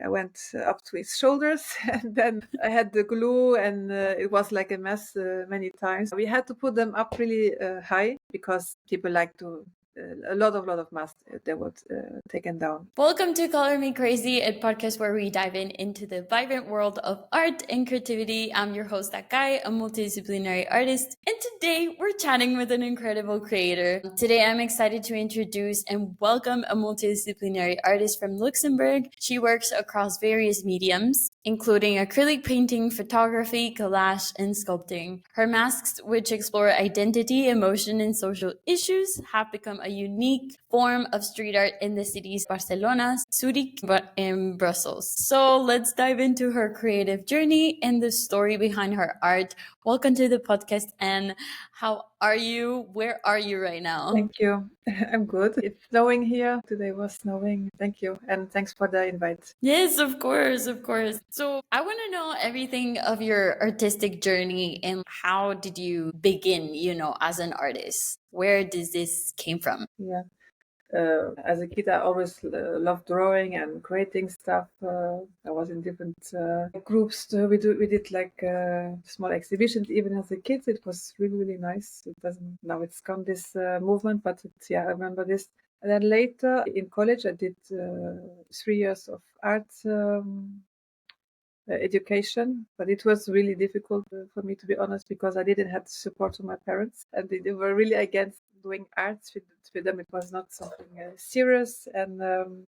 I went up to his shoulders, and then I had the glue, and it was like a mess many times. We had to put them up really high because people like to a lot of masks they were taken down. Welcome to Color Me Crazy, a podcast where we dive into the vibrant world of art and creativity. I'm your host, Akai, a multidisciplinary artist, and today we're chatting with an incredible creator. Today I'm excited to introduce and welcome a multidisciplinary artist from Luxembourg. She works across various mediums, including acrylic painting, photography, collage, and sculpting. Her masks, which explore identity, emotion, and social issues, have become a unique form of street art in the cities Barcelona, Zurich, and Brussels. So let's dive into her creative journey and the story behind her art. Welcome to the podcast, and how are you? Where are you right now? Thank you. I'm good. It's snowing here. Today was snowing. Thank you. And thanks for the invite. Yes, of course. So I want to know everything of your artistic journey and how did you begin, as an artist? Where does this came from? Yeah. As a kid, I always loved drawing and creating stuff. I was in different groups. We did like small exhibitions. Even as a kid, it was really nice. It doesn't now it's gone this movement, but I remember this. And then later in college, I did 3 years of art education, but it was really difficult for me, to be honest, because I didn't have the support of my parents, and they were really against doing arts. With them, it was not something serious, and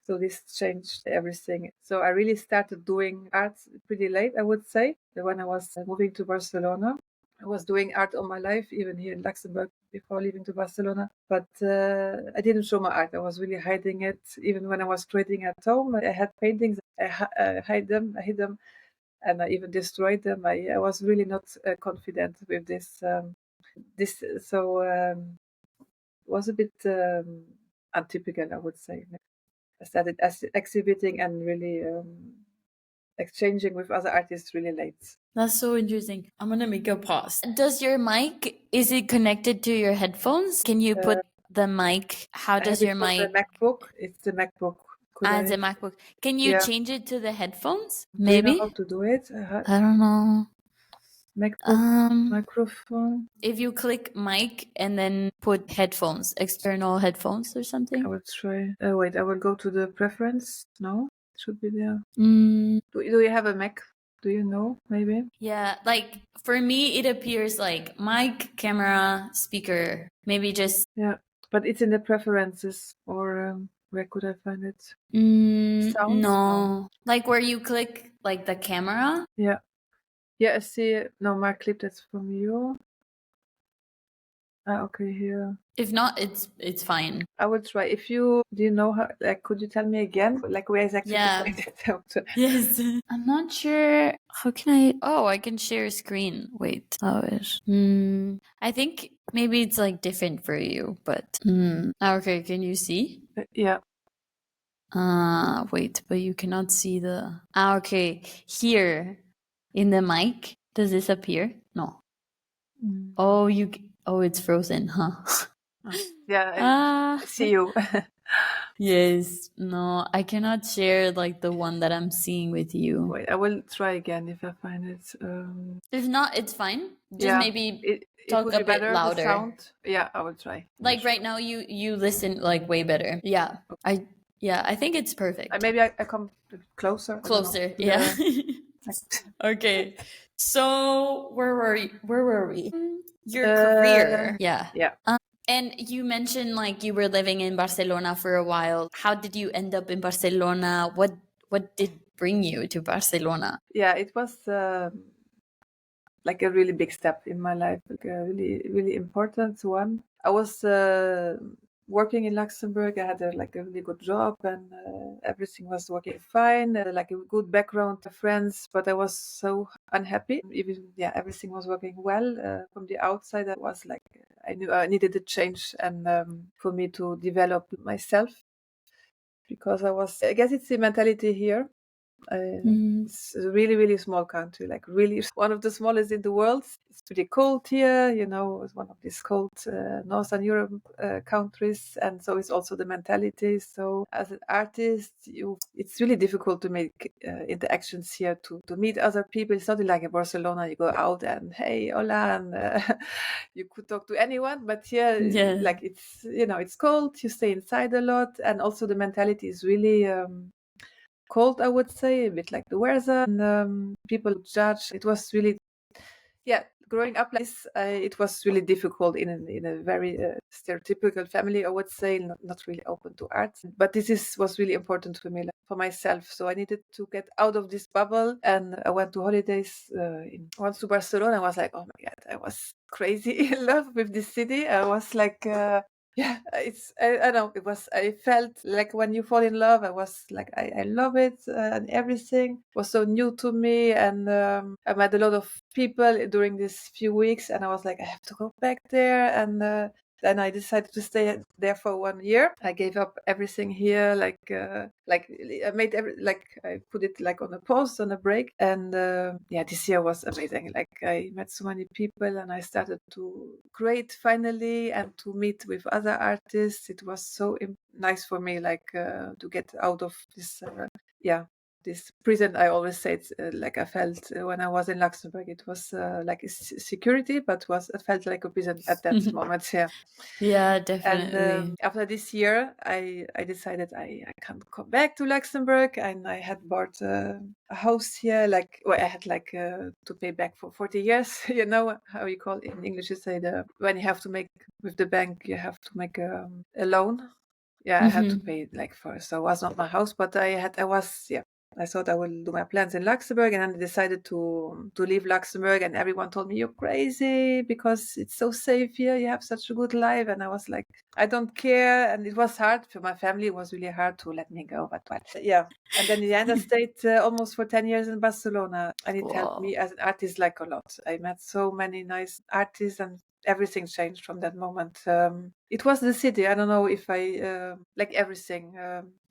so this changed everything. So I really started doing arts pretty late, I would say. When I was moving to Barcelona, I was doing art all my life, even here in Luxembourg before leaving to Barcelona. But I didn't show my art. I was really hiding it. Even when I was creating at home, I had paintings. I hid them, and I even destroyed them. I was really not confident with this. It was a bit untypical, I would say. I started exhibiting and really exchanging with other artists really late. That's so interesting. I'm gonna make a pause. Does your mic, is it connected to your headphones? Can you put the mic? How does your mic? The MacBook. It's the MacBook. As a MacBook. Can you change it to the headphones? Maybe. Do you know Maybe. how to do it? I don't know. MacBook microphone. If you click mic and then put headphones, external headphones or something. I will try. Wait, I will go to the preference. No, it should be there. Do you have a Mac? Do you know? Maybe. Yeah, like for me, it appears like mic, camera, speaker. Maybe just. Yeah, but it's in the preferences, or where could I find it? Sounds? No, like where you click like the camera. Yeah. Yeah, I see. No, my clip, that's from you. Okay, here. If not, it's fine. I will try. If you do you know how? Like, could you tell me again? Like, where exactly? Yeah. Yes. I'm not sure. How can I? Oh, I can share screen. Wait. How is? I think maybe it's like different for you, but. Okay. Can you see? Yeah. Wait, but you cannot see the. Okay. Here, in the mic, does this appear? No. Oh, it's frozen, huh? Yeah, I see you. Yes. No, I cannot share like the one that I'm seeing with you. Wait, I will try again if I find it. If not, it's fine. Just maybe talk a bit louder. Sound. Yeah, I will try. Like right now, you listen like way better. Yeah, I think it's perfect. Maybe I come closer. Closer, yeah. Okay. So where were we? Your career. Yeah. And you mentioned like you were living in Barcelona for a while. How did you end up in Barcelona? What did bring you to Barcelona? Yeah, it was like a really big step in my life, like a really important one. I was working in Luxembourg. I had a really good job, and everything was working fine. Like a good background, friends, but I was so unhappy. Even everything was working well from the outside. I was like, I knew I needed a change, and for me to develop myself, because I guess it's the mentality here. It's a really, really small country, like really one of the smallest in the world. It's pretty cold here, it's one of these cold Northern Europe countries. And so it's also the mentality. So as an artist, it's really difficult to make interactions here, to meet other people. It's not like in Barcelona, you go out and, hey, hola, and you could talk to anyone. But here, like it's cold, you stay inside a lot. And also the mentality is really cold, I would say, a bit like the weather, and people judge. It was really, growing up like this, it was really difficult in a very stereotypical family, I would say, not really open to art. But was really important for me, like, for myself. So I needed to get out of this bubble, and I went to holidays once to Barcelona. I was like, oh my God, I was crazy in love with this city. I was like, I know, I felt like when you fall in love, I was like, I love it, and everything was so new to me. And I met a lot of people during these few weeks, and I was like, I have to go back there. And then I decided to stay there for 1 year. I gave up everything here, like I made I put it like on a pause, on a break. And this year was amazing. Like I met so many people, and I started to create finally, and to meet with other artists. It was so nice for me, like to get out of this this prison. I always say it's like I felt when I was in Luxembourg. It was like a security, but it felt like a prison at that moment. Yeah, And definitely. after this year, I decided I can't come back to Luxembourg, and I had bought a house here. I had to pay back for 40 years. You know how you call it in English? You say when you have to make with the bank, you have to make a loan. Yeah, I had to pay so it was not my house, but I thought I will do my plans in Luxembourg, and then I decided to leave Luxembourg, and everyone told me, you're crazy because it's so safe here. You have such a good life. And I was like, I don't care. And it was hard for my family. It was really hard to let me go. But yeah. And then in the end, I stayed almost for 10 years in Barcelona, and it helped me as an artist a lot. I met so many nice artists, and everything changed from that moment. It was the city. I don't know if I like everything.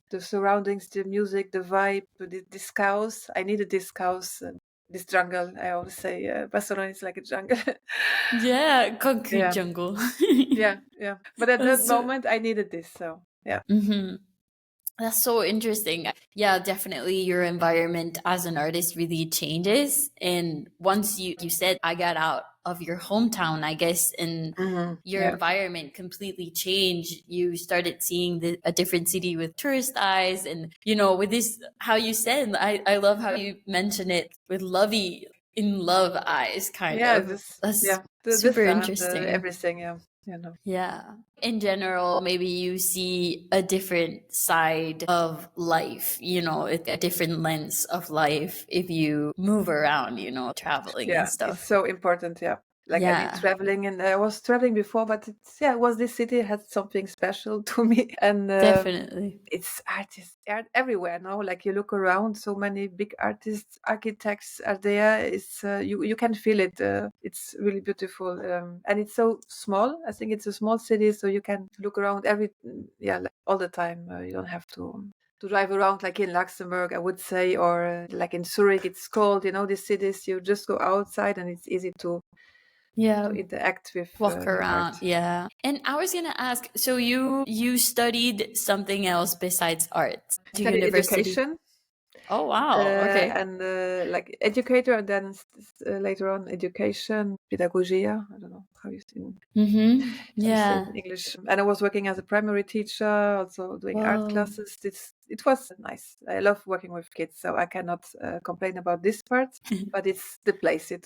The surroundings, the music, the vibe, this chaos. I needed this chaos, this jungle. I always say Barcelona is like a jungle. Yeah, concrete jungle. Yeah. But at that moment, I needed this. So yeah. That's so interesting. Yeah, definitely your environment as an artist really changes. And once you said I got out of your hometown, I guess, and your environment completely changed. You started seeing a different city with tourist eyes. And, with this, how you said, I love how you mention it with in love eyes, kind of. That's super interesting. Everything, Yeah. In general, maybe you see a different side of life, a different lens of life if you move around, traveling and stuff. It's so important. Yeah. I mean, traveling, and I was traveling before, but this city had something special to me. And definitely, it's artists everywhere. No, like you look around, so many big artists, architects are there. It's you can feel it. It's really beautiful, and it's so small. I think it's a small city, so you can look around all the time. You don't have to drive around like in Luxembourg, I would say, or like in Zurich. It's cold. These cities. You just go outside, and it's easy to interact with walk around. art. Yeah. And I was gonna ask, so you studied something else besides art to university? Education. Oh wow! Okay. And like educator, and then later on education, pedagogia. I don't know how you say in English. And I was working as a primary teacher, also doing art classes. It was nice. I love working with kids, so I cannot complain about this part. But it's the place. But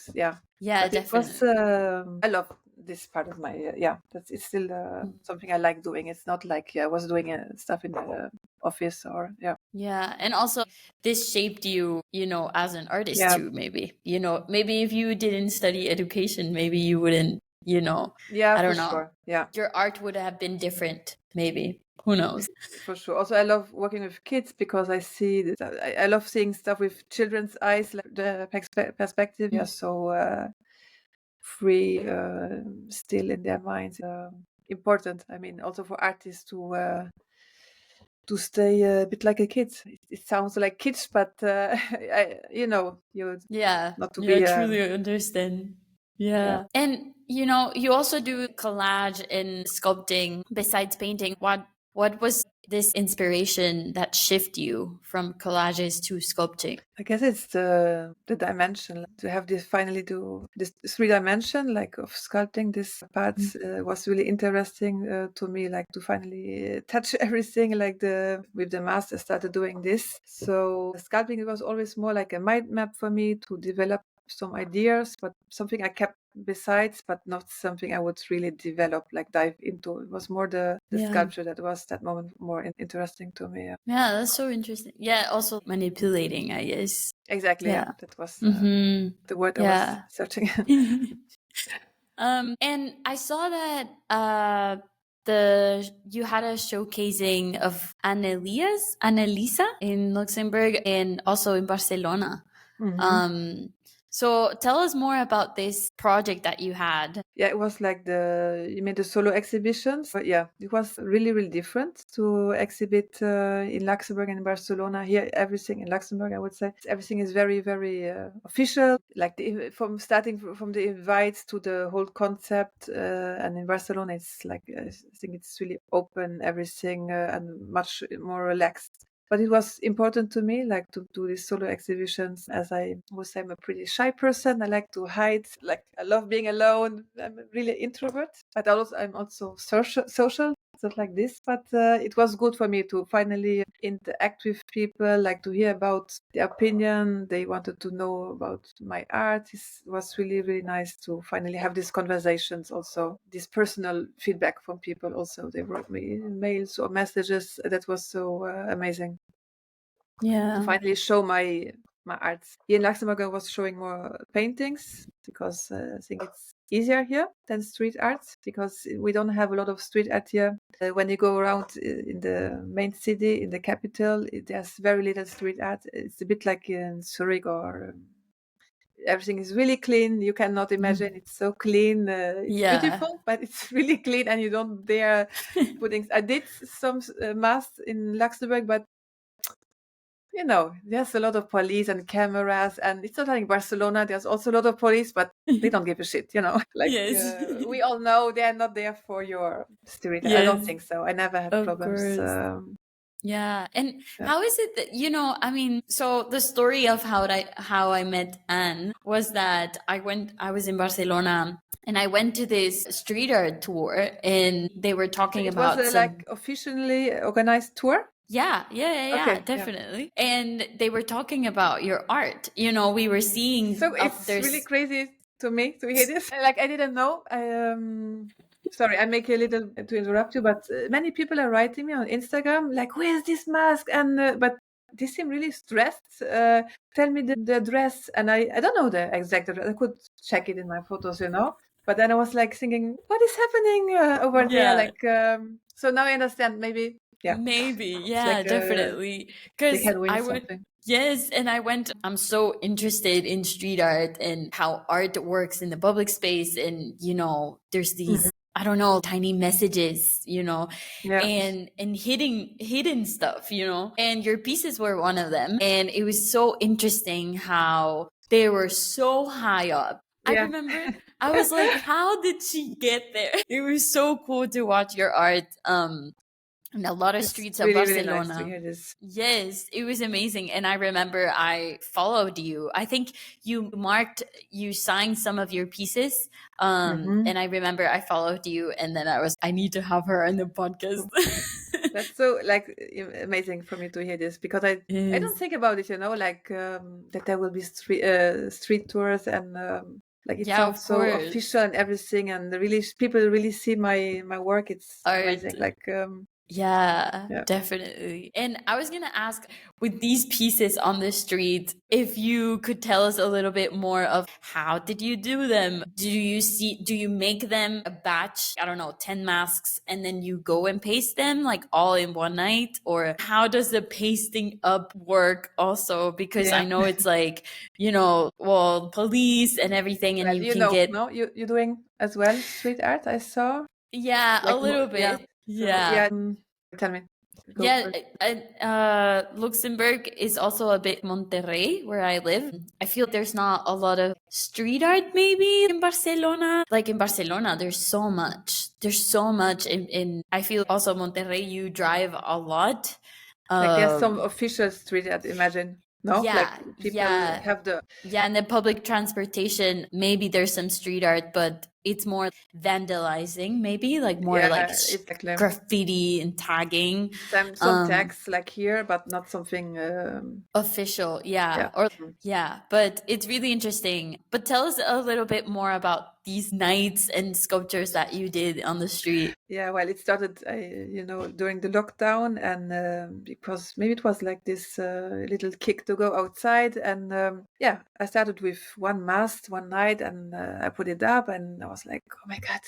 definitely. It was. I love this part of my it's still something I like doing. It's not like I was doing stuff in the office or and also this shaped you as an artist too. Maybe maybe if you didn't study education, maybe you wouldn't I don't know. Sure. Your art would have been different, maybe. Who knows? For sure. Also, I love working with kids because I see this, I love seeing stuff with children's eyes, like the perspective. So free, still in their minds. Important. I mean, also for artists to to stay a bit like a kid. It sounds like kids, but you not to be. Truly understand. Yeah. And you also do collage and sculpting besides painting. What was this inspiration that shift you from collages to sculpting? I guess it's the dimension, to have this, finally do this 3 dimension like of sculpting this parts was really interesting to me, like to finally touch everything, like with the master started doing this. So sculpting, it was always more like a mind map for me to develop some ideas, but something I kept besides, but not something I would really develop, like dive into. It was more the sculpture that was that moment more interesting to me. Yeah, that's so interesting. Yeah, also manipulating, I guess. Exactly. Yeah. That was the word I was Yeah. searching. And I saw that you had a showcasing of Annelisa in Luxembourg and also in Barcelona. So tell us more about this project that you had. Yeah, it was like you mean the solo exhibitions? But yeah, it was really, really different to exhibit in Luxembourg and in Barcelona. Here, everything in Luxembourg, I would say, everything is very, very official. Like from starting from the invites to the whole concept. And in Barcelona, it's like, I think it's really open, everything, and much more relaxed. But it was important to me, like to do these solo exhibitions, as I was, I'm a pretty shy person. I like to hide, like I love being alone. I'm really introvert, but I'm also social, stuff like this. But it was good for me to finally interact with people, like to hear about the opinion. They wanted to know about my art. It was really, really nice to finally have these conversations, also this personal feedback from people. Also, they wrote me mails or messages. That was so amazing. Yeah. To finally show my art. Here in Luxembourg, I was showing more paintings because I think it's easier here than street art, because we don't have a lot of street art here. When you go around in the main city, in the capital, there's very little street art. It's a bit like in Zurich, or everything is really clean. You cannot imagine, it's so clean. It's beautiful, but it's really clean, and you don't dare putting. I did some masks in Luxembourg, but there's a lot of police and cameras, and it's not like Barcelona. There's also a lot of police, but they don't give a shit, Like we all know they're not there for your street. I don't think so. I never had problems. Yeah. And how is it that, I mean, so the story of how I met Anne was that I was in Barcelona and I went to this street art tour, and they were talking about it was like officially organized tour. Yeah, Okay, definitely. Yeah. And they were talking about your art. We were seeing. So it's really crazy to me to hear this. Like, I didn't know. Sorry, I make a little to interrupt you, but many people are writing me on Instagram, like, "Where's this mask?" And but they seem really stressed. Tell me the address, and I don't know the exact address. I could check it in my photos, But then I was like thinking, what is happening over there? Like, so now I understand. Maybe. Yeah. Maybe. Yeah, like, definitely. Because I would. Something. Yes, and I'm so interested in street art and how art works in the public space. And, there's these, I don't know, tiny messages, and hidden stuff, and your pieces were one of them. And it was so interesting how they were so high up. Yeah. I remember I was like, how did she get there? It was so cool to watch your art. In a lot of streets of Barcelona. Really nice to hear this. Yes, it was amazing. And I remember I followed you. I think you signed some of your pieces. And I remember I followed you, and then I need to have her on the podcast. That's so amazing for me to hear this, because I don't think about it, like that there will be street tours, and like it sounds so official and everything, and people really see my work. It's amazing. Like yeah, definitely. And I was going to ask, with these pieces on the street, if you could tell us a little bit more of how did you do them? Do you make them a batch, I don't know, 10 masks, and then you go and paste them like all in one night? Or how does the pasting up work also? Because I know it's like, police and everything, and you can get... No, you're doing as well street art, I saw. Yeah, like, a little bit. Yeah. Tell me. Go Yeah, first. Luxembourg is also a bit Monterrey where I live. I feel there's not a lot of street art maybe in Barcelona. Like in Barcelona, there's so much. There's so much in I feel also Monterrey, you drive a lot. Like there's some official street art, imagine. No? Like Yeah, people yeah. have the Yeah, and the public transportation, maybe there's some street art, but it's more vandalizing, maybe like more like exactly graffiti and tagging. some tags like here, but not something Official, yeah. yeah. Or yeah, but it's really interesting. But tell us a little bit more about these nights and sculptures that you did on the street. Yeah, well, it started, during the lockdown, and because maybe it was like this little kick to go outside, and yeah, I started with one mast one night, and I put it up, and I was like, oh my God,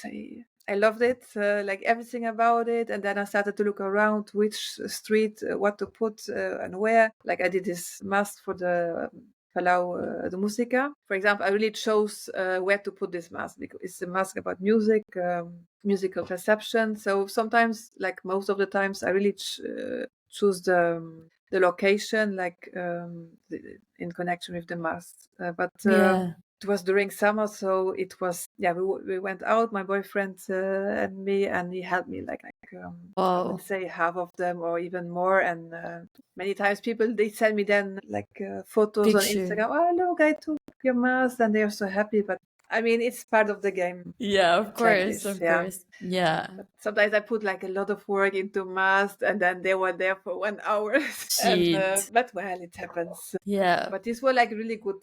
I loved it, like everything about it, and then I started to look around which street, what to put and where. Like I did this mast for the Palau de Musica. For example, I really chose where to put this mask because it's a mask about music, musical perception. So sometimes, like most of the times, I really choose the location, like in connection with the mask. But Yeah. it was during summer, so it was we went out, my boyfriend and me, and he helped me like I would Wow. say half of them or even more, and many times people they send me then like photos on Picture. Instagram. Oh look, I took your mask, and they are so happy. But I mean, it's part of the game. Yeah, of It's like course, this, of yeah. course. Yeah. But sometimes I put like a lot of work into masks, and then they were there for 1 hour, and Shit. but well, it happens. Yeah. But these were like really good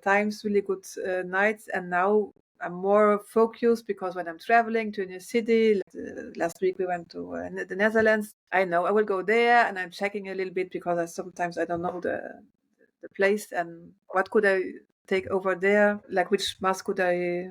times, really good nights, and now I'm more focused because when I'm traveling to a new city, like, last week we went to the Netherlands. I know I will go there, and I'm checking a little bit because sometimes I don't know the place and what could I take over there, like which mask could I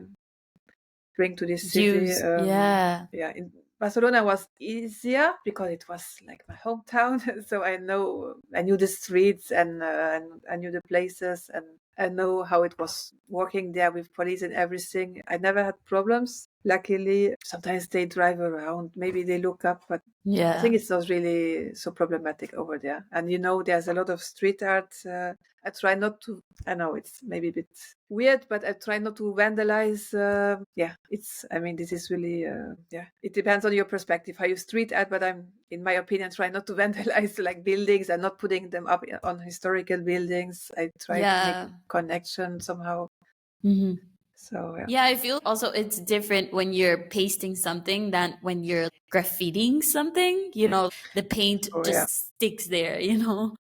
bring to this city. Use. Yeah. Yeah, in Barcelona was easier because it was like my hometown, so I knew the streets and I knew the places, and I know how it was working there with police and everything. I never had problems. Luckily, sometimes they drive around, maybe they look up, but I Yeah. think it's not really so problematic over there. And there's a lot of street art. I try not to. I know it's maybe a bit weird, but I try not to vandalize. Yeah, it's. I mean, this is really. Yeah, it depends on your perspective how you street art. But in my opinion, try not to vandalize like buildings and not putting them up on historical buildings. I try to make Yeah. connection somehow. Hmm. So yeah. Yeah, I feel also it's different when you're pasting something than when you're graffitiing something. The paint Oh yeah. just sticks there,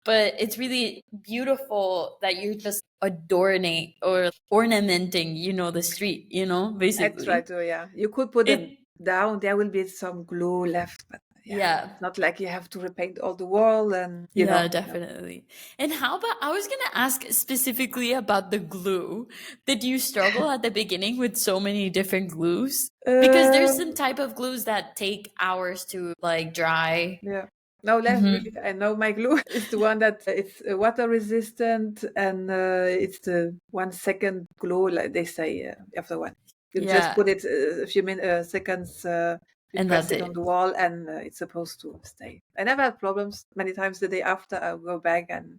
But it's really beautiful that you're just adorning or ornamenting, the street, I try basically. to, yeah. You could put them It, down. There will be some glue left, but yeah, yeah. it's not like you have to repaint all the wall and Yeah, No. definitely. And how about, I was going to ask specifically about the glue. Did you struggle at the beginning with so many different glues? Because there's some Um, type of glues that take hours to like dry. yeah. No, Hmm. I know my glue is the one that it's water resistant, and it's the 1 second glue, like they say after one. You just Yeah, put it a few seconds, you and press that's it on it. the wall, and it's supposed to stay. I never had problems. Many times the day after, I'll go back and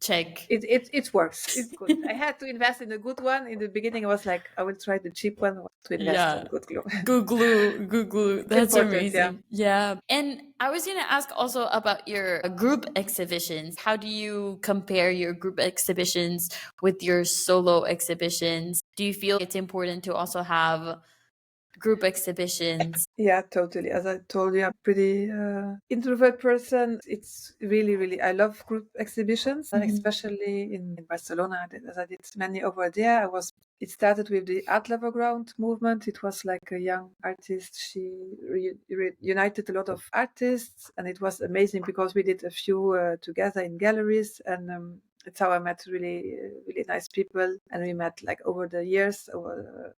Check. it works. It's good. I had to invest in a good one. In the beginning, I was like, I will try the cheap one to invest Yeah. on good glue. Good glue, good glue. It's That's important, yeah. amazing. Yeah. And I was going to ask also about your group exhibitions. How do you compare your group exhibitions with your solo exhibitions? Do you feel it's important to also have group exhibitions? Yeah, totally. As I told you, I'm pretty introvert person. It's really, really, I love group exhibitions, especially in Barcelona. As I did many over there, it started with the Art Lover Ground movement. It was like a young artist. She united a lot of artists, and it was amazing because we did a few together in galleries, and it's how I met really, really nice people, and we met like over the years.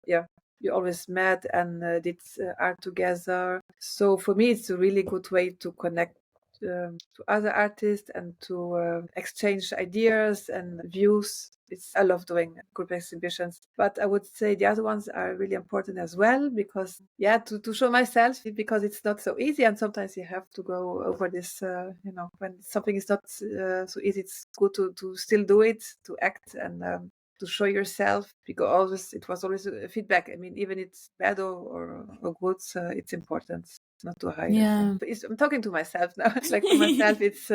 Yeah, we always met and did art together. So for me, it's a really good way to connect to other artists and to exchange ideas and views. I love doing group exhibitions, but I would say the other ones are really important as well because, to show myself, because it's not so easy, and sometimes you have to go over this. When something is not so easy, it's good to still do it, to act and to show yourself, because it was always a feedback. I mean, even it's bad or good, it's important not to hide it. Yeah. But I'm talking to myself now. Like for myself, it's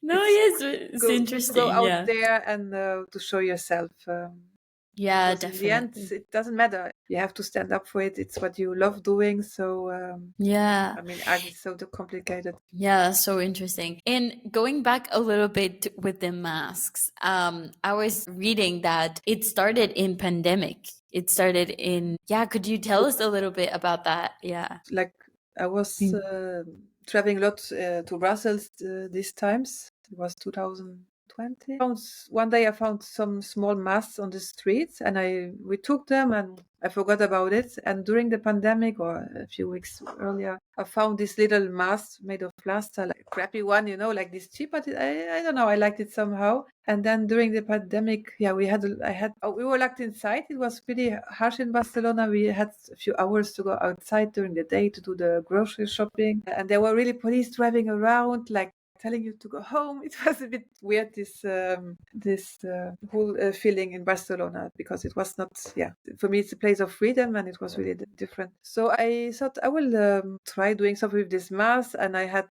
No, it's yes, it's good to go interesting. out Yeah. there and to show yourself. Yeah, Because in the end, definitely. it doesn't matter. You have to stand up for it. It's what you love doing. So, Yeah. I mean, art is so complicated. Yeah, so interesting. And going back a little bit with the masks, I was reading that it started in pandemic. It started in, could you tell us a little bit about that? Yeah. Like I was traveling a lot to Brussels these times. It was 2020. One day I found some small masks on the streets, and we took them, and I forgot about it. And during the pandemic, or a few weeks earlier, I found this little mask made of plaster, like a crappy one, like this cheap, but I don't know, I liked it somehow. And then during the pandemic, we were locked inside. It was pretty harsh in Barcelona. We had a few hours to go outside during the day to do the grocery shopping, and there were really police driving around, like telling you to go home. It was a bit weird, this whole feeling in Barcelona, because it was not, for me, it's a place of freedom, and it was really different. So I thought I will try doing something with this mask, and I had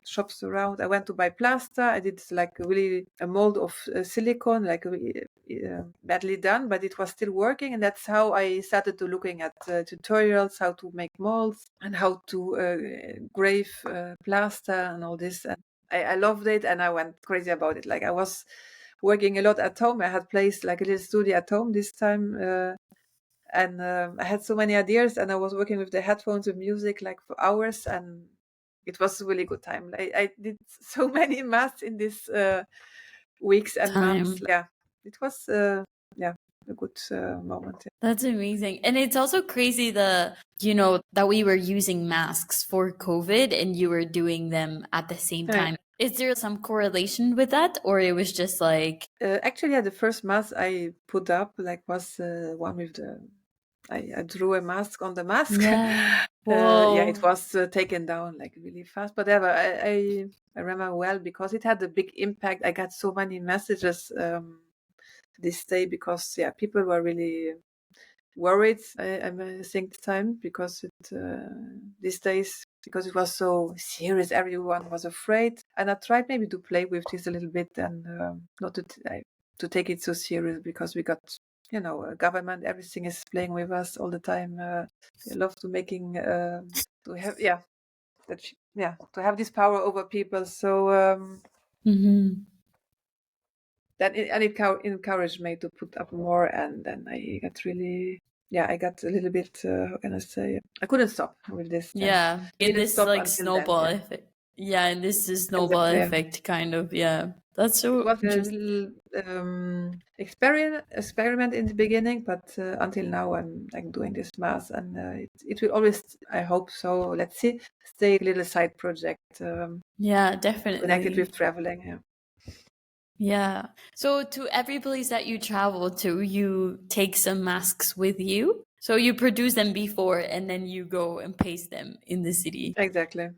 shops around. I went to buy plaster. I did like a mold of silicone, like badly done, but it was still working, and that's how I started to looking at tutorials, how to make molds and how to grave plaster and all this. And I loved it, and I went crazy about it. Like I was working a lot at home. I had placed like a little studio at home this time, and I had so many ideas, and I was working with the headphones with music like for hours, and it was a really good time. I did so many masks in this weeks and months. Yeah, it was a good moment. That's amazing. And it's also crazy that we were using masks for COVID and you were doing them at the same time. Is there some correlation with that, or it was just like actually, the first mask I put up was one with I drew a mask on the mask. Yeah. It was taken down like really fast. But I remember well, because it had a big impact. I got so many messages this day, because people were really worried. I think the time, because these days, because it was so serious, everyone was afraid, and I tried maybe to play with this a little bit, and not to take it so serious, because we got a government, everything is playing with us all the time. They love to making to have to have this power over people. So that it encouraged me to put up more, and then I got really I got a little bit how can I say, I couldn't stop with this. Yeah, in this like snowball then, effect. Yeah, and this is snowball effect kind of. Yeah, that's so it was interesting. a little experiment in the beginning, but until now I'm like doing this mass, and it will always, I hope so, let's see, stay a little side project. Yeah, definitely connected with traveling. Yeah. So to every place that you travel to, you take some masks with you. So you produce them before and then you go and paste them in the city. Exactly.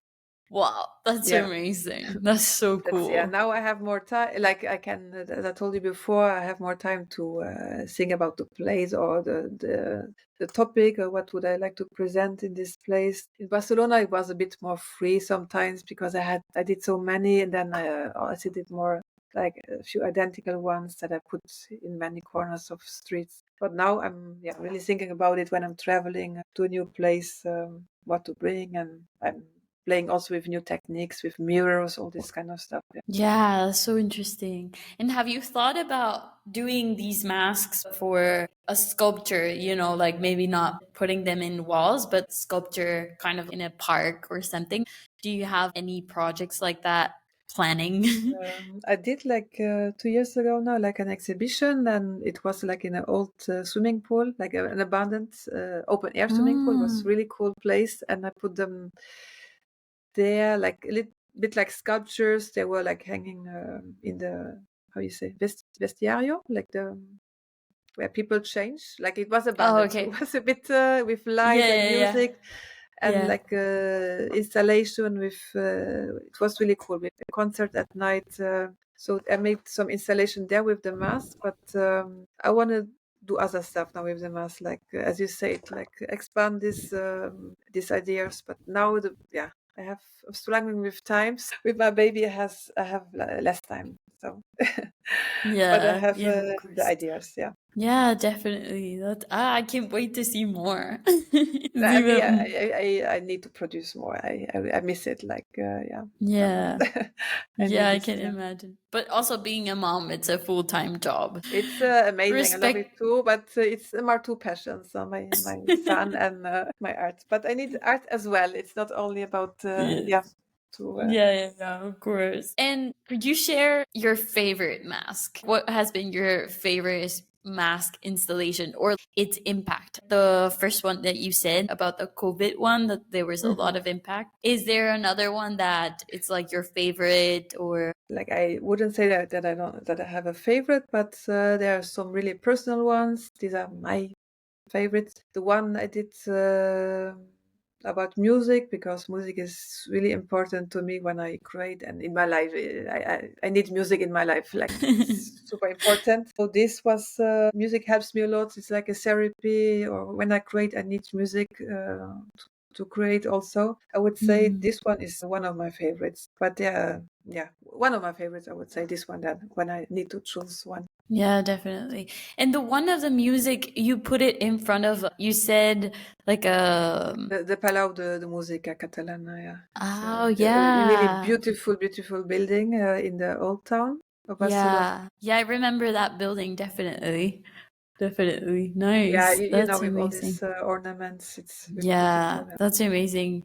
Wow, that's amazing. That's so cool. Now I have more time. Like I can, as I told you before, I have more time to think about the place, or the topic, or what would I like to present in this place. In Barcelona, it was a bit more free sometimes, because I did so many, and then I also did more, like a few identical ones that I put in many corners of streets. But now I'm really thinking about it when I'm traveling to a new place, what to bring, and I'm playing also with new techniques, with mirrors, all this kind of stuff. Yeah, so interesting. And have you thought about doing these masks for a sculpture, like maybe not putting them in walls, but sculpture kind of in a park or something? Do you have any projects like that planning? I did like 2 years ago now, like an exhibition, and it was like in an old swimming pool, like an abandoned open air swimming pool. It was a really cool place, and I put them there, like bit like sculptures. They were like hanging in the, how you say, vestiario, like the where people change. Like it was abandoned. So okay. it was a bit with light Yeah, and yeah, yeah. music and Yeah. like installation with. It was really cool with a concert at night. So I made some installation there with the mask, but I want to do other stuff now with the mask, like as you said, like expand these ideas. But now I'm struggling with times. With my baby, I have less time. So, but I Yeah, have yeah, of the course. ideas. Yeah. Yeah, definitely. I can't wait to see more. It's I mean, even I need to produce more. I miss it. Like, yeah. So yeah. I Yeah, need I this. can Yeah. imagine. But also being a mom, it's a full-time job. It's amazing. I love it Respect. too. But it's my two passions: my son and my art. But I need art as well. It's not only about yeah. Yes. To Yeah, of course. And could you share your favorite mask? What has been your favorite mask installation or its impact? The first one that you said about the COVID one, that there was a lot Mhm. of impact. Is there another one that it's like your favorite or? Like I wouldn't say that I have a favorite, but there are some really personal ones. These are my favorites. The one I did about music, because music is really important to me when I create, and in my life I need music in my life, like it's super important. So this was music helps me a lot. It's like a therapy, or when I create I need music to create also. I would say Mhm. this one is one of my favorites, but yeah, one of my favorites. I would say this one, that when I need to choose one. Yeah, definitely. And the one of the music you put it in front of, you said like a. The Palau de Música Catalana, yeah. It's Oh, a really yeah. beautiful building in the old town of Barcelona. Yeah, I remember that building definitely. Definitely. Yeah, Nice. you know, That's with all amazing. these ornaments, it's really Yeah, beautiful. Yeah. that's amazing.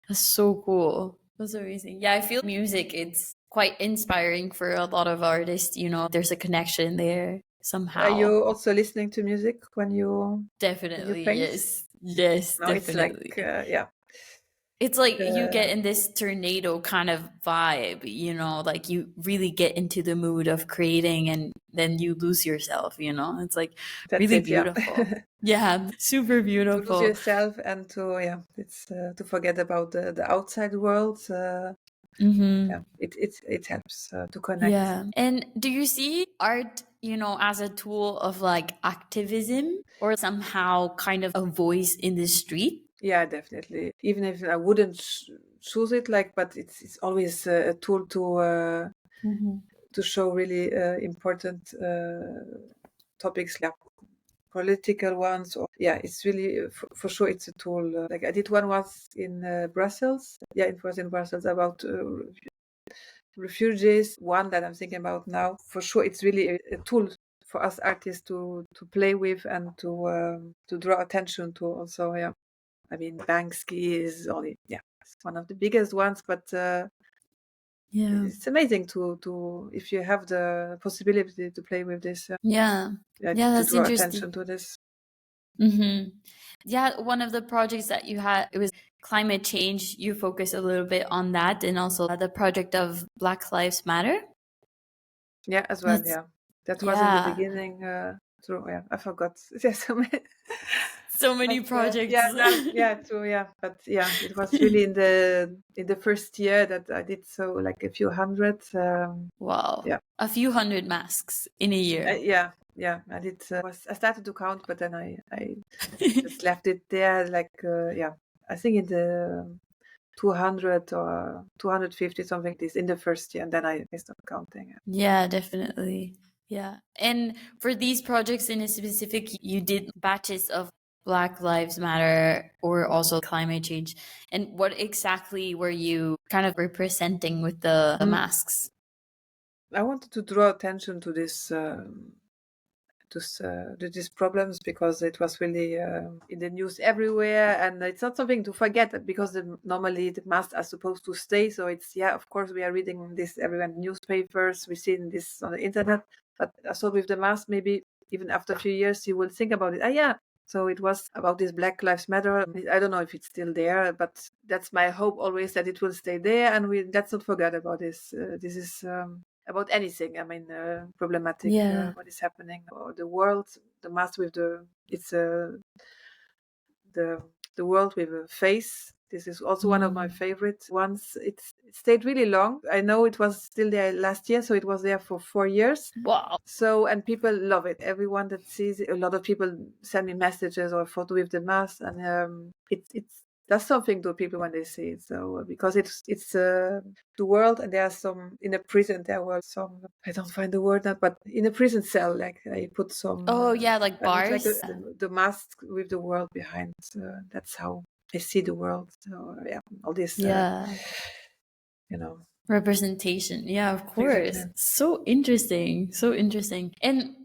That's so cool. That's amazing. Yeah, I feel music, it's quite inspiring for a lot of artists, there's a connection there Are somehow. you also listening to music when you Definitely, paint? yes. Yes, No, it's like definitely. yeah, It's like you get the, in this tornado kind of vibe, like you really get into the mood of creating and then you lose yourself. It's like that's really it. Yeah, beautiful. Yeah, super to lose beautiful. yourself and it's to forget about the outside world. Mm-hmm. Yeah, it helps to connect. Yeah. And do you see art, as a tool of like activism or somehow kind of a voice in the street? Yeah, definitely. Even if I wouldn't choose it, like, but it's always a tool Mm-hmm. to show really important topics, like political ones. Or yeah, it's really for sure it's a tool. Like I did one was in Brussels. Yeah, it was in Brussels about refugees. One that I'm thinking about now. For sure, it's really a tool for us artists to play with and to draw attention to. Also, yeah. I mean, Banksy is only, yeah, it's one of the biggest ones, but Yeah. it's amazing to if you have the possibility to play with this, Yeah. yeah, Yeah, to that's draw interesting. attention to this. Mm-hmm. Yeah, one of the projects that you had, it was climate change. You focus a little bit on that and also the project of Black Lives Matter. Yeah, as well. That's, Yeah, that was in the yeah, beginning. True. Yeah, I forgot. There's so many. so many But projects. yeah, no, yeah, true. Yeah, but yeah, it was really in the first year that I did so like a few hundred. Wow. Yeah, A few hundred masks in a year. yeah. I did. I started to count, but then I just left it there. Like yeah, I think in the 200 or 250 something this in the first year, and then I stopped counting. Yeah, definitely. Yeah. And for these projects in a specific, you did batches of Black Lives Matter or also climate change. And what exactly were you kind of representing with the Mm, masks? I wanted to draw attention to these problems, because it was really in the news everywhere, and it's not something to forget, because normally the masks are supposed to stay. So it's, yeah, of course we are reading this everywhere in newspapers, we see this on the internet, but I thought with the mask, maybe even after a few years you will think about it. Yeah, So it was about this Black Lives Matter. I don't know if it's still there, but that's my hope always, that it will stay there, and let's not forget about this. This is about anything. I mean, problematic, Yeah. what is happening, or the world, the mask with the world with a face. This is also one of my favorite ones. It stayed really long. I know it was still there last year, so it was there for 4 years. Wow. So, and people love it. Everyone that sees it, a lot of people send me messages or a photo with the mask, and it's does something to people when they see it. So, because it's the world, and there are some in a prison. There were some, I don't find the word now, but in a prison cell, like I put some. Oh yeah, like and it's like bars. the mask with the world behind. That's how I see the world. So yeah, all this. Yeah. Representation. Yeah, of course. Exactly. So interesting. So interesting. And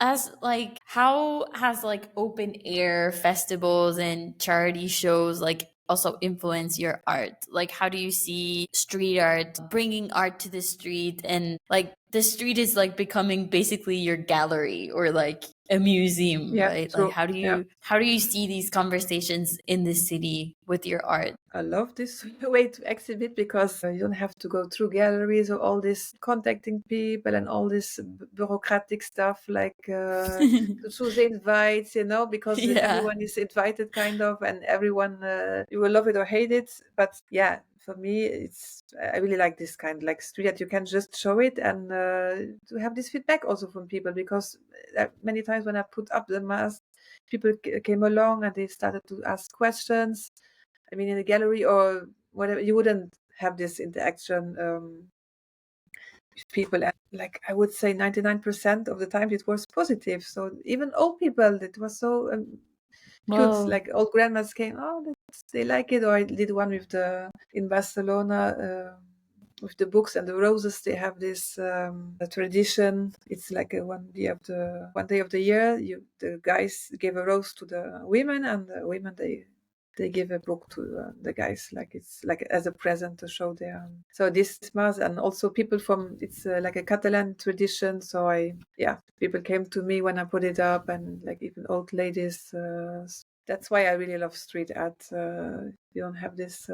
as like, how has like open air festivals and charity shows like also influence your art? Like, how do you see street art bringing art to the street, and like the street is like becoming basically your gallery or like a museum, right? True. Like, how do you see these conversations in the city with your art? I love this way to exhibit, because you don't have to go through galleries or all this contacting people and all this bureaucratic stuff, like to choose the invites, because everyone is invited kind of, and everyone, you will love it or hate it. But yeah, for me, I really like this kind, like street art. You can just show it, and to have this feedback also from people, because many times when I put up the mask, people came along and they started to ask questions. I mean, in a gallery or whatever, you wouldn't have this interaction with people. And like, I would say 99% of the time it was positive. So even old people, it was so cute. Like old grandmas came, they like it. Or I did one in Barcelona, with the books and the roses. They have this tradition. It's like one day of the year. The guys give a rose to the women, and the women, they give a book to the guys, like it's like as a present to show their. So this mass, and also people from, it's like a Catalan tradition. So people came to me when I put it up, and like even old ladies. That's why I really love street art. You don't have these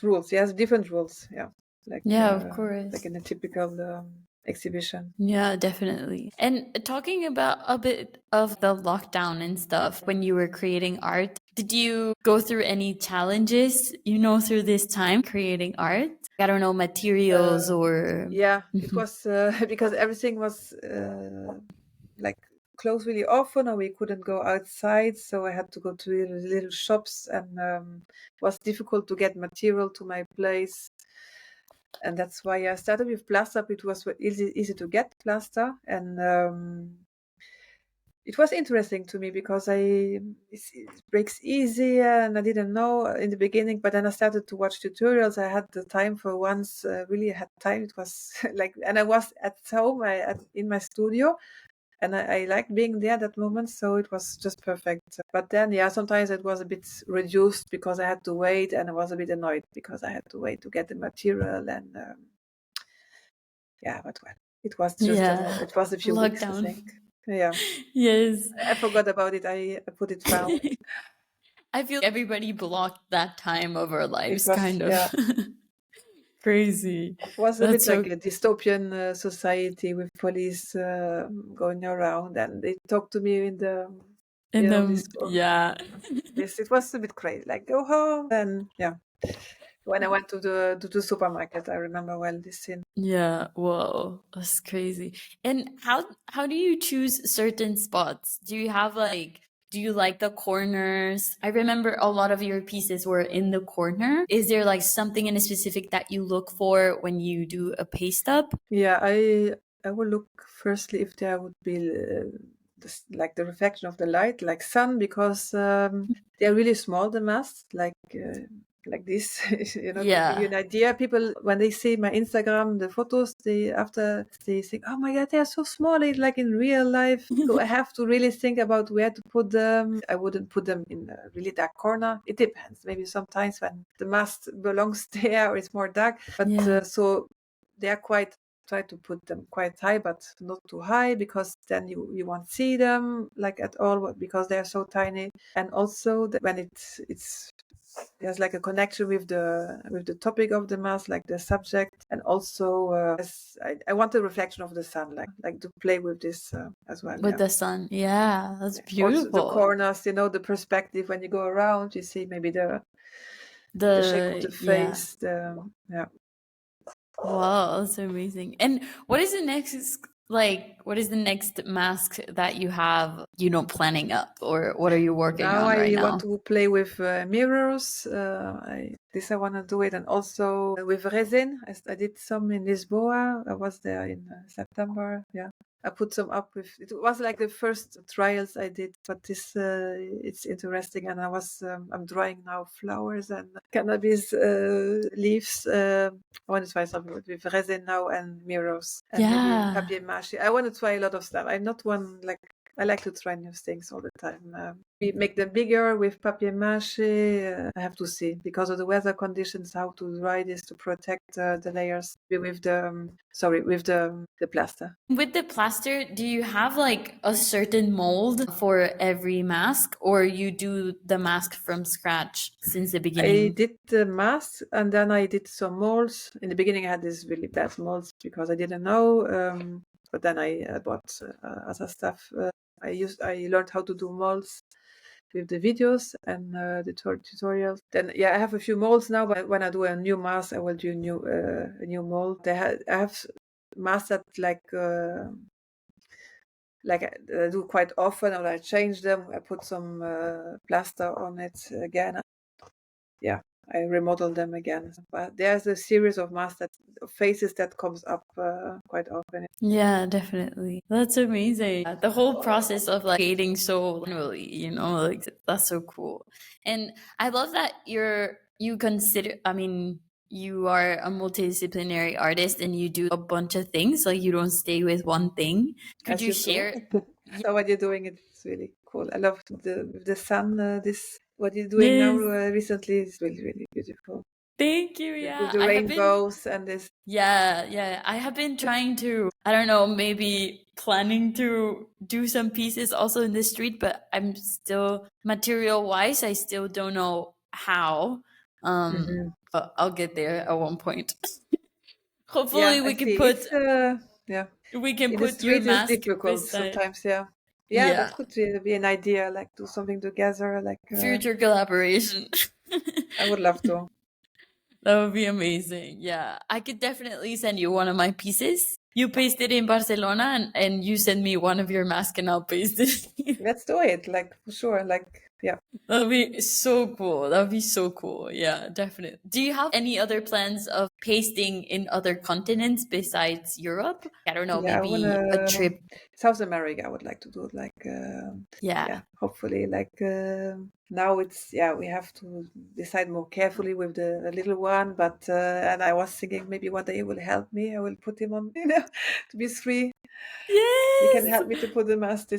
rules. Yes, different rules. Yeah, like of course, like in a typical exhibition. Yeah, definitely. And talking about a bit of the lockdown and stuff, when you were creating art, did you go through any challenges, through this time creating art? I don't know, materials or. Yeah, it was because everything was like closed really often, or we couldn't go outside. So I had to go to little shops, and it was difficult to get material to my place. And that's why I started with plaster. It was easy to get plaster, and it was interesting to me, because it breaks easy, and I didn't know in the beginning. But then I started to watch tutorials. I had the time for once. Really had time. It was like, and I was at home, in my studio. And I liked being there at that moment, so it was just perfect. But then, sometimes it was a bit reduced, because I had to wait, and I was a bit annoyed because I had to wait to get the material. And but well, it was just it was a few weeks, I think. Yeah. Yes. I forgot about it. I put it down. I feel everybody blocked that time of our lives, It was, kind of. Crazy. It was a bit like a dystopian society, with police going around, and they talked to me in the. It was a bit crazy. Like, go home, and when I went to the supermarket, I remember well this scene. Yeah, whoa, that's crazy. And how do you choose certain spots? Do you like the corners? I remember a lot of your pieces were in the corner. Is there like something in a specific that you look for when you do a paste up? Yeah, I will look firstly if there would be like the reflection of the light, like sun, because they're really small, the masks, like this, to give you an idea. People, when they see my Instagram, the photos, they think, oh my God, they are so small, like in real life. So I have to really think about where to put them. I wouldn't put them in a really dark corner. It depends. Maybe sometimes when the mask belongs there, or it's more dark. But so they are quite try to put them quite high, but not too high, because then you won't see them like at all, because they are so tiny. And also when it's there's like a connection with the topic of the mask, like the subject, and also I want a reflection of the sun, like to play with this as well. With the sun. Yeah, that's Also the beautiful. corners, the perspective when you go around, you see maybe the shape of the Yeah. face. Yeah. Wow, that's amazing. And what is the next mask that you have, planning up, or what are you working Now on right I now? want to play with mirrors. I want to do it, and also with resin. I did some in Lisboa. I was there in September. Yeah, I put some up with. It was like the first trials I did, but this it's interesting. And I'm drawing now flowers and cannabis leaves. I want to try something with resin now and mirrors and maybe Yeah. papier mâché. I want to try a lot of stuff. I'm not one like. I like to try new things all the time. We make them bigger with papier mâché. I have to see, because of the weather conditions, how to dry this to protect the layers with the plaster. With the plaster, do you have like a certain mold for every mask, or you do the mask from scratch since the I beginning? did the mask, and then I did some molds. In the beginning, I had these really bad molds because I didn't know. But then I bought other stuff. I learned how to do molds with the videos and the tutorials. Then I have a few molds now. But when I do a new mask, I will do a new mold. I have masks that I do quite often, or I change them. I put some plaster on it again. Yeah, I remodel them again. But there's a series of masks faces that comes up quite often. Yeah, definitely. That's amazing. The whole process of like creating so manually, like that's so cool. And I love that you consider, I mean, you are a multidisciplinary artist and you do a bunch of things, like you don't stay with one thing. Could As you you do. share? So what you're doing, it's really cool. I love the sun. This what you're doing now Yes. recently is really, really beautiful. Thank you. With Yeah. the I have been rainbows and this. Yeah. I have been trying to, I don't know, maybe planning to do some pieces also in the street, but I'm still material wise, I still don't know how. But I'll get there at one point. Yeah, Hopefully I we can see. put Yeah. In the your street is mask difficult beside. sometimes. Yeah. Yeah, Yeah. that could really be an idea. Like do something together. Future collaboration. I would love to. That would be amazing. Yeah. I could definitely send you one of my pieces. You paste it in Barcelona and you send me one of your masks and I'll paste it. Let's do it. Like for sure. Yeah. That'd be so cool. That'd be so cool. Yeah, definitely. Do you have any other plans of pasting in other continents besides Europe? I don't know, Yeah, I maybe a wanna trip. South America. I would like to do it. Yeah. Hopefully, now we have to decide more carefully with the little one. But and I was thinking maybe one day he will help me. I will put him on, to be free. He can Yes. help me to put the mask.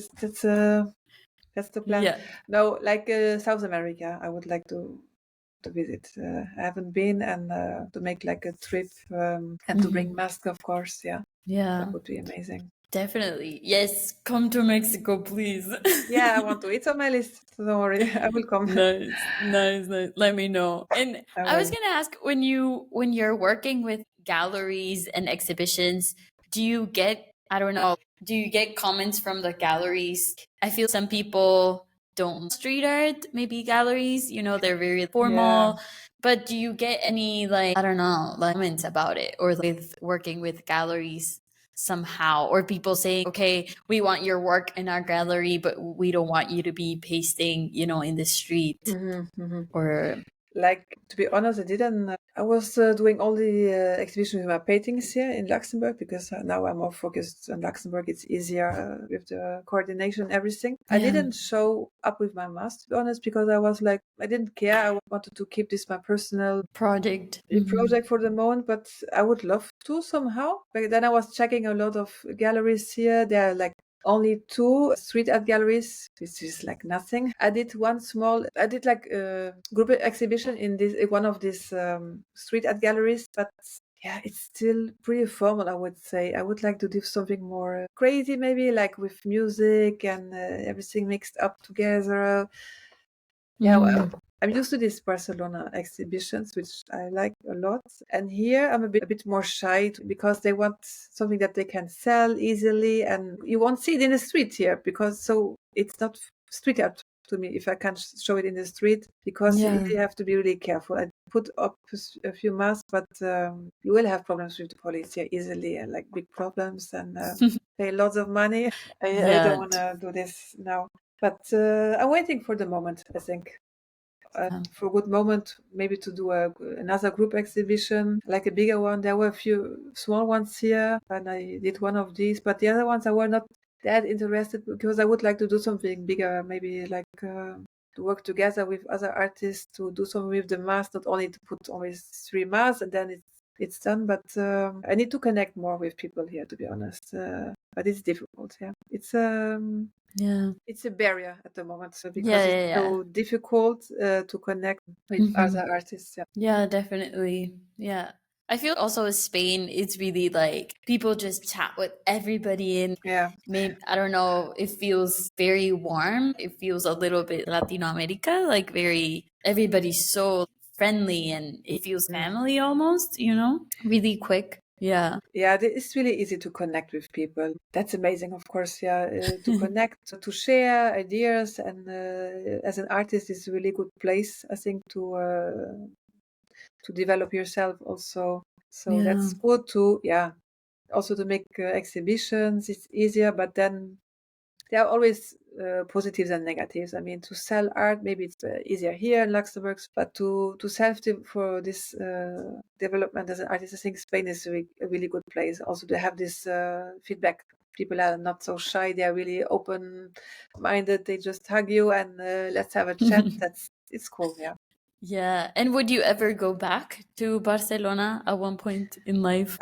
That's the plan. Yeah. No, South America. I would like to visit. I haven't been, and to make like a trip and to bring mask, of course. Yeah, Yeah. that would be amazing. Definitely. Yes. Come to Mexico, please. Yeah, I want to. It's on my list. So don't worry, I will come. Nice. Let me know. And I I was will. gonna ask, when you're working with galleries and exhibitions, do you get, I don't know, do you get comments from the galleries? I feel some people don't street art, maybe galleries, they're very Yeah. formal. But do you get any, like, I don't know, like comments about it, or with working with galleries somehow, or people saying, okay, we want your work in our gallery, but we don't want you to be pasting, in the street? Or To be honest, I didn't. I was doing all the exhibitions with my paintings here in Luxembourg, because now I'm more focused on Luxembourg. It's easier with the coordination and everything. I yeah, didn't show up with my mask, to be honest, because I was like, I didn't care. I wanted to keep this my personal project. project for the moment, but I would love to somehow. But then I was checking a lot of galleries here. There are like only 2 street art galleries, which is like nothing. I did like a group exhibition in one of these street art galleries, but yeah, it's still pretty formal, I would say. I would like to do something more crazy, maybe like with music and everything mixed up together. Yeah, well, I'm used to these Barcelona exhibitions, which I like a lot. And here I'm a bit more shy because they want something that they can sell easily, and you won't see it in the street here because so it's not street art to me if I can't show it in the street because you really have to be really careful. I put up a few masks, but you will have problems with the police here easily, and like big problems, and pay lots of money. I don't want to do this now. But I'm waiting for the moment, I think. For a good moment, maybe to do another group exhibition, like a bigger one. There were a few small ones here, and I did one of these. But the other ones I were not that interested because I would like to do something bigger, maybe like to work together with other artists to do something with the mask, not only to put always 3 masks and then it's done. But I need to connect more with people here, to be honest. But it's difficult. Yeah, it's a barrier at the moment because it's so difficult to connect with other artists. Yeah. Yeah, definitely. Yeah. I feel also with Spain, it's really like people just chat with everybody and Yeah. maybe, I don't know, it feels very warm. It feels a little bit Latino America, like very, everybody's so friendly and it feels family almost, you know, really quick. Yeah. Yeah, it's really easy to connect with people. That's amazing, of course. Yeah, to connect, to share ideas, and as an artist, it's a really good place, I think, to develop yourself also. So that's good to also to make exhibitions. It's easier, but then there are always positives and negatives. I mean, to sell art, maybe it's easier here in Luxembourg, but to sell for this development as an artist, I think Spain is a really good place. Also to have this feedback. People are not so shy; they are really open-minded. They just hug you and let's have a chat. It's cool, yeah. Yeah. And would you ever go back to Barcelona at one point in life?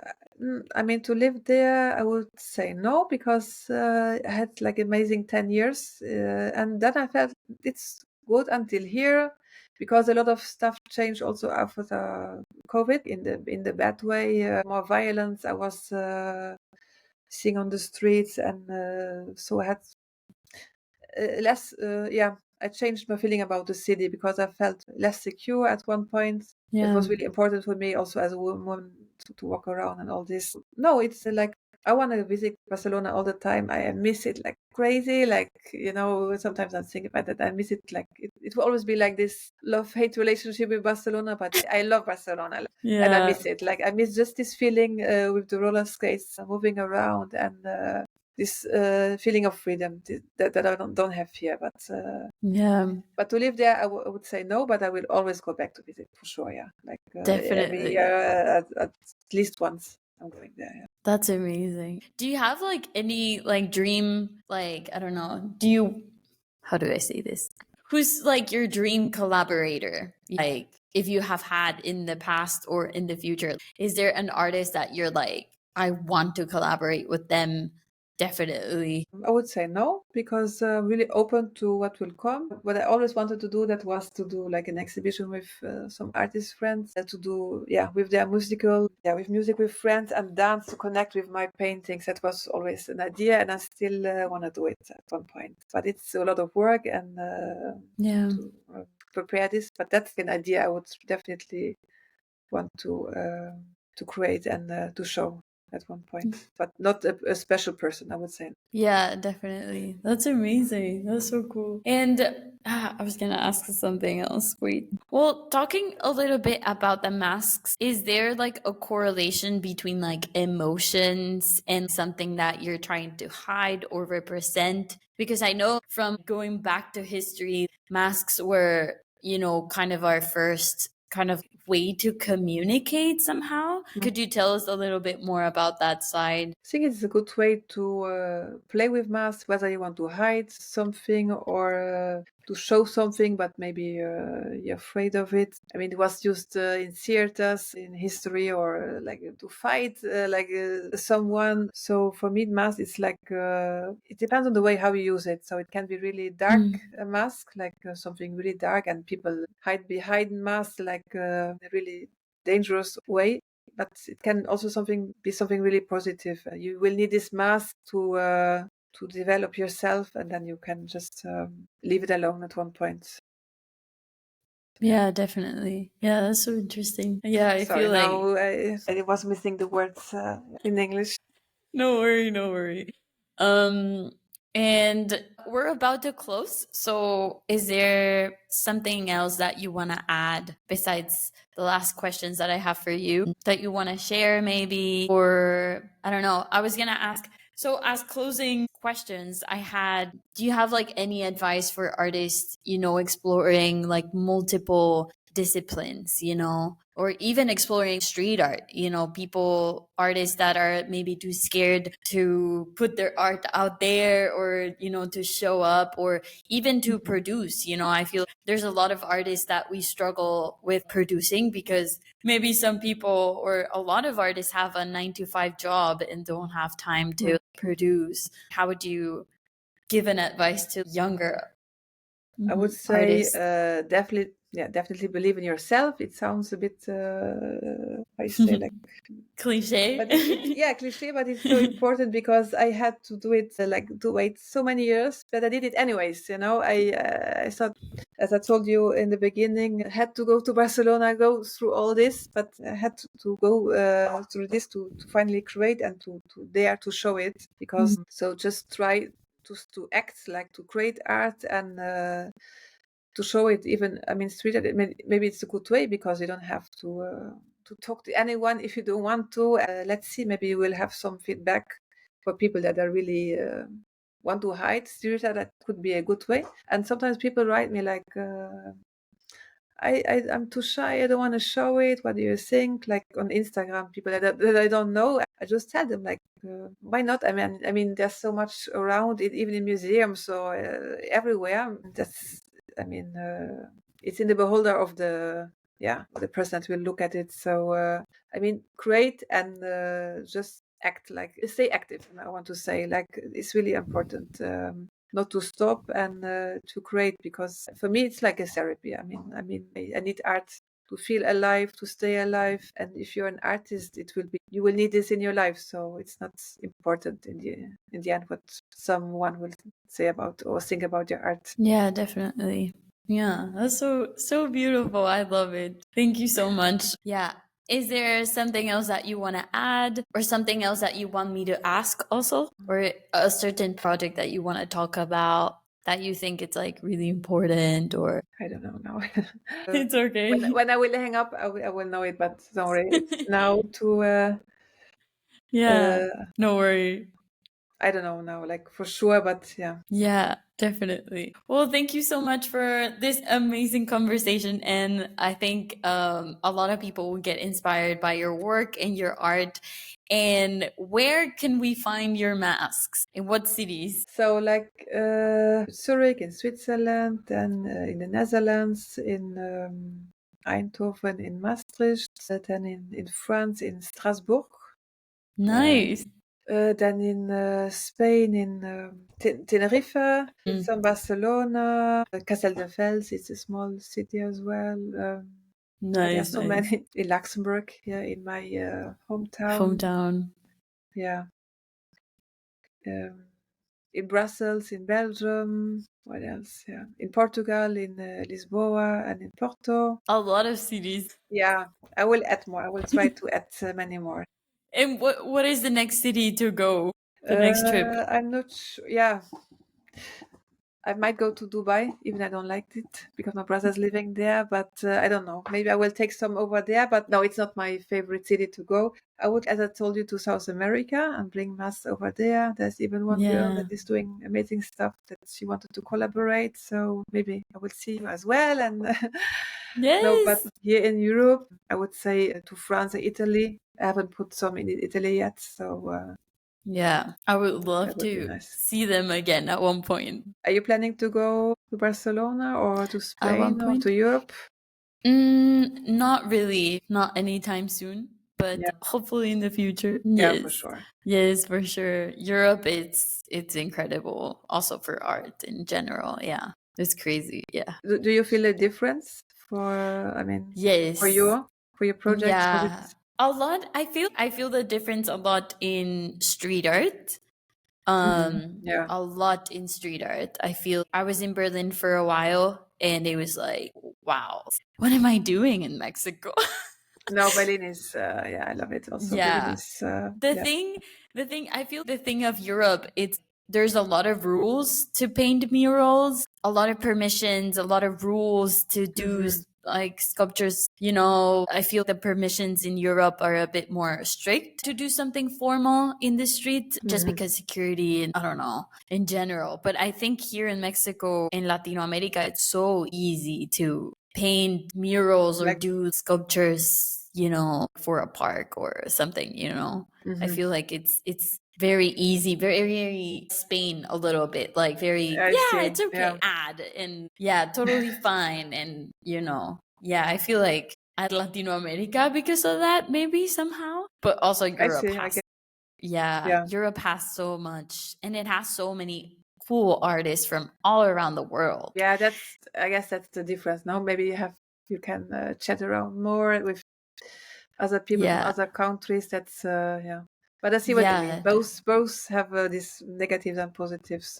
I mean, to live there, I would say no, because I had like amazing 10 years. And then I felt it's good until here, because a lot of stuff changed also after the COVID in the bad way, more violence. I was seeing on the streets, and so I had less, I changed my feeling about the city because I felt less secure at one point. It was really important for me also as a woman to walk around and all this. No, it's like I want to visit Barcelona all the time. I miss it like crazy. Like, sometimes I think about that. I miss it like it will always be like this love-hate relationship with Barcelona, but I love Barcelona and I miss it. Like I miss just this feeling with the roller skates moving around and this feeling of freedom that I don't have here. But to live there, I would say no, but I will always go back to visit for sure. Yeah, like every Definitely. year at least once I'm going there. Yeah. That's amazing. Do you have like any like dream, like, I don't know, do you, how do I say this? Who's like your dream collaborator? Like, if you have had in the past or in the future, is there an artist that you're like, I want to collaborate with them? Definitely. I would say no, because I'm really open to what will come. What I always wanted to do, that was to do like an exhibition with some artist friends, to do, with their with music with friends and dance to connect with my paintings. That was always an idea, and I still want to do it at one point. But it's a lot of work and to prepare this. But that's an idea I would definitely want to create and to show at one point, but not a special person, I would say. Yeah, definitely. That's amazing. That's so cool. And I was going to ask something else. Wait. Well, talking a little bit about the masks, is there like a correlation between like emotions and something that you're trying to hide or represent? Because I know from going back to history, masks were, kind of our first kind of way to communicate somehow. Could you tell us a little bit more about that side? I think it's a good way to play with masks, whether you want to hide something or to show something, but maybe you're afraid of it. I mean, it was used in theaters, in history, or like to fight someone. So for me, mask is like it depends on the way how you use it. So it can be really dark mask, like something really dark, and people hide behind masks like a really dangerous way. but it can also be something really positive. You will need this mask to develop yourself, and then you can just leave it alone at one point. Yeah, definitely. Yeah, that's so interesting. Yeah, I Sorry, feel like now I was missing the words in English. no worry, no worry. And we're about to close. So is there something else that you want to add besides the last questions that I have for you that you want to share maybe? Or I don't know. I was going to ask, so as closing questions, I had, do you have like any advice for artists, exploring like multiple disciplines, or even exploring street art, artists that are maybe too scared to put their art out there, or, to show up, or even to produce. I feel there's a lot of artists that we struggle with producing because maybe some people or a lot of artists have a 9 to 5 job and don't have time to produce. How would you give an advice to younger I would say artists? definitely believe in yourself. It sounds a bit I say like Cliche. but cliche, but it's so important because I had to do it to wait so many years, but I did it anyways. I thought, as I told you in the beginning, I had to go to Barcelona, go through all this, but I had to go through this to finally create and to dare to show it, because so just try to act, like to create art and to show it. Even, I mean, street art, maybe it's a good way because you don't have to talk to anyone if you don't want to. Let's see, maybe you will have some feedback for people that are really want to hide street art. That could be a good way. And sometimes people write me like, I'm too shy, I don't want to show it, what do you think? Like on Instagram, people that I don't know, I just tell them like, why not? I mean, there's so much around it, even in museums, so everywhere. It's in the beholder of the person that will look at it. So I mean, create and just act, like stay active. I want to say, like, it's really important. Not to stop and to create, because for me it's like a therapy. I need art to feel alive, to stay alive. And if you're an artist, you will need this in your life. So it's not important in the end what someone will say about or think about your art. Yeah, definitely. Yeah, that's so beautiful. I love it. Thank you so much. Yeah. Is there something else that you want to add, or something else that you want me to ask also, or a certain project that you want to talk about that you think it's like really important? Or I don't know now. it's okay. When I will hang up, I will know it, but don't worry. It's now to Yeah, no worry. I don't know now, like for sure, but yeah. Yeah, definitely. Well, thank you so much for this amazing conversation. And I think a lot of people will get inspired by your work and your art. And where can we find your masks? In what cities? So like Zurich in Switzerland, then in the Netherlands, in Eindhoven, in Maastricht, then in France, in Strasbourg. Nice. Then in Spain, in Tenerife, some Barcelona, Castelldefels is a small city as well. There's so many in Luxembourg, in my Hometown. Yeah. In Brussels, in Belgium. What else? Yeah, in Portugal, in Lisboa, and in Porto. A lot of cities. Yeah, I will add more. I will try to add many more. And what is the next city to go? The next trip? I'm not sure. Yeah, I might go to Dubai, even I don't like it because my brother's living there. But I don't know. Maybe I will take some over there. But no, it's not my favorite city to go. I would, as I told you, to South America and bring Mas over there. There's even one girl that is doing amazing stuff that she wanted to collaborate. So maybe I will see you as well. And yes. No, but here in Europe, I would say to France and Italy. I haven't put some in Italy yet. So yeah, I would love to see them again at one point. Are you planning to go to Barcelona or to Spain or to Europe? Not really, not anytime soon, but hopefully in the future. Yeah, for sure. Yes, for sure. Europe, it's incredible. Also for art in general. Yeah, it's crazy. Yeah. Do you feel a difference for? I mean, yes, for your project? Yeah. A lot. I feel the difference a lot in street art. Yeah. A lot in street art. I feel I was in Berlin for a while and it was like, wow, what am I doing in Mexico? No, Berlin is, yeah, I love it also. Berlin Yeah. is, The yeah. thing, I feel the thing of Europe, it's there's a lot of rules to paint murals, a lot of permissions, a lot of rules to do Hmm. like sculptures. You know, I feel the permissions in Europe are a bit more strict to do something formal in the street just Hmm. because security and I don't know in general. But I think here in Mexico, in Latino America, it's so easy to paint murals or Like, do sculptures, you know, for a park or something, you know. I hmm. feel like it's very easy, very Spain a little bit, like very I yeah, see. it's okay. Yeah. Add and yeah, totally fine and you know, yeah, I feel like at Latino America because of that maybe somehow, but also I Europe see. I has get, yeah, yeah. Europe has so much and it has so many cool artists from all around the world. Yeah, I guess that's the difference. No, maybe you can chat around more with other people from Yeah. other countries. That's, yeah. But I see what you mean. Yeah. Both have these negatives and positives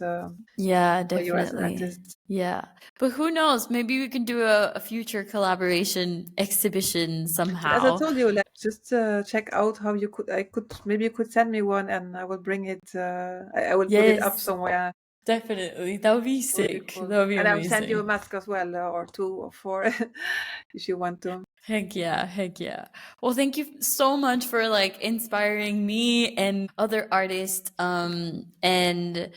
Yeah, for you as an definitely. artist. Yeah. But who knows? Maybe we can do a future collaboration exhibition But as I somehow. told you, like, just check out how you could. I could maybe you could send me one, and I will bring it. I will put it up Yes, somewhere. definitely. That would be It would be sick. cool. That would be And I'll send you a amazing. mask as well, or two or four, if you want to. Heck yeah, heck yeah. Well, thank you so much for like inspiring me and other artists. And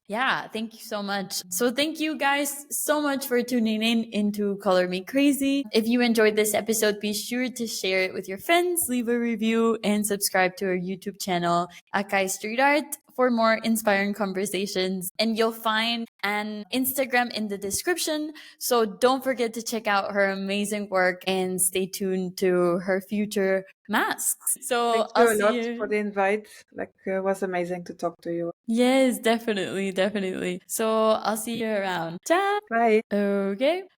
yeah, thank you so much. So thank you guys so much for tuning in into Color Me Crazy. If you enjoyed this episode, be sure to share it with your friends, leave a review, and subscribe to our YouTube channel, Akai Street Art, for more inspiring conversations. And you'll find an Instagram in the description. So don't forget to check out her amazing work and stay tuned to her future masks. Thank So I'll you a see lot for you. the invite. Like, it was amazing to talk to you. Yes, definitely, definitely. So I'll see you around. Ciao. Bye. Okay.